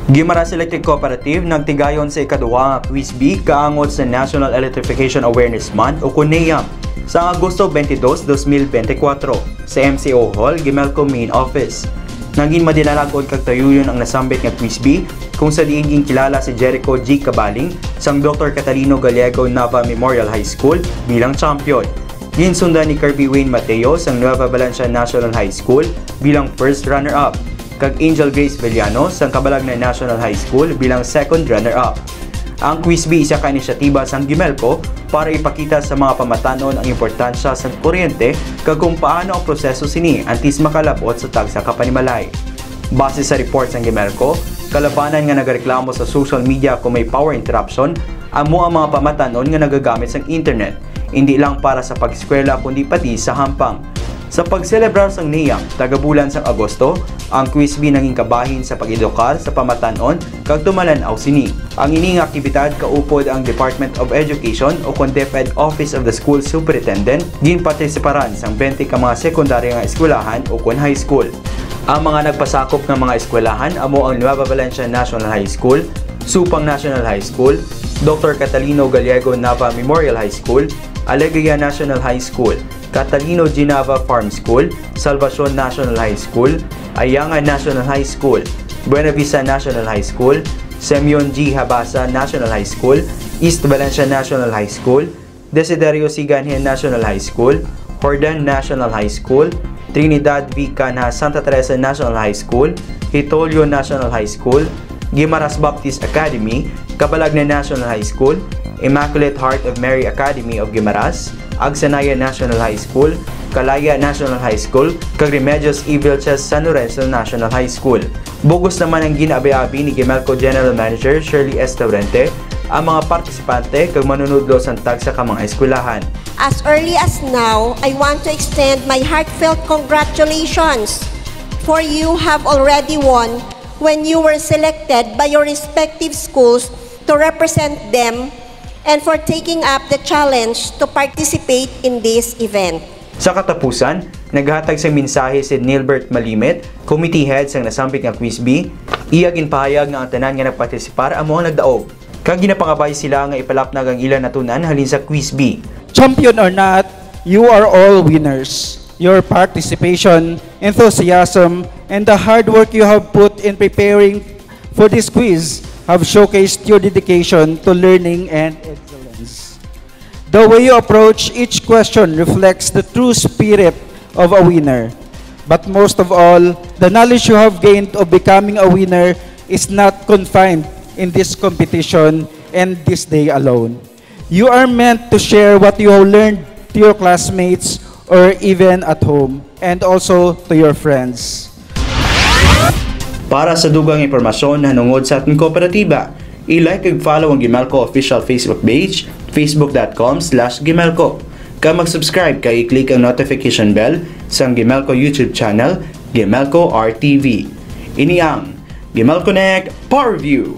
Guimaras Electric Cooperative nagtigayon sa ikaduha nga Quiz B kaangod sa National Electrification Awareness Month o NEAM sa Agosto 22, 2024 sa MCO Hall, Gimelco Main Office. Naging madilalagod kag tayuyon ang nasambit nga Quiz B kung sa diin kilala si Jericho G. Cabaling sang Dr. Catalino Gallego Nava Memorial High School bilang champion. Ginsundan ni Kirby Wayne Mateo sang Nueva Valencia National High School bilang first runner-up, kag Angel Grace Villano sang Kabalag na National High School bilang second runner-up. Ang Quiz B isa ka inisyatiba sang Gimelco para ipakita sa mga pamatanon ang importansya sa kuryente kag kung paano ang proseso sini antes makalabot sa tagsa kapanimalay. Base sa report sang Gimelco, kalabanan nga nagareklamo sa social media kung may power interruption amo ang mga pamatanon nga nagagamit sang internet, hindi lang para sa pag-eskwela kundi pati sa hampang. Sa pagselebrar sang NEAM, tagabulan sang Agosto, ang Quiz B naging kabahin sa pag-edukar sa pamatanon kag tumalanaw sini. Ang ining aktibidad kaupod ang Department of Education o kon DepEd Office of the School Superintendent ginpartisiparan sang 20 ka mga sekundary nga eskwelahan o kon high school. Ang mga nagpasakop ng mga eskwelahan amo ang Nueva Valencia National High School, Supang National High School, Dr. Catalino Gallego Nava Memorial High School, Alegria National High School, Catalino Ginava Farm School, Salvacion National High School, Ayanga National High School, Buena Vista National High School, Semyon G. Habasa National High School, East Valencia National High School, Desiderio Siganhin National High School, Hordan National High School, Trinidad V. Canha Santa Teresa National High School, Hitolio National High School, Guimaras Baptist Academy, Kabalag na National High School, Immaculate Heart of Mary Academy of Guimaras, Agsanaya National High School, Calaya National High School, kag Remedios E. Vilches San Lorenzo National High School. Bugos naman ang ginabi-abi ni Gimelco General Manager Shirley S. Taurente ang mga partisipante kag manunudlo sa tagsa ka mga eskwelahan. As early as now, I want to extend my heartfelt congratulations, for you have already won when you were selected by your respective schools to represent them and for taking up the challenge to participate in this event. Sa katapusan, naghatag sa mensahe si Nilbert Malimit, committee head sang nasambit nga Quiz B, iya ginpahayag nga ang tanan nga nagpartisipar amo ang nagdaog. Kag ginapangabay sila nga ipalapnag ang ilan natunan halin sa Quiz B. Champion or not, you are all winners. Your participation, enthusiasm, and the hard work you have put in preparing for this quiz have showcased your dedication to learning and excellence. The way you approach each question reflects the true spirit of a winner. But most of all, the knowledge you have gained of becoming a winner is not confined in this competition and this day alone. You are meant to share what you have learned to your classmates or even at home, and also to your friends. Para sa dugang impormasyon na nungod sa ating kooperatiba, i-like ug follow ang Gimelco official Facebook page, facebook.com/Gimelco. Kag mag-subscribe kay i-click ang notification bell sa Gimelco YouTube channel, Gimelco RTV. Ini ang Gimelco Connect Power View.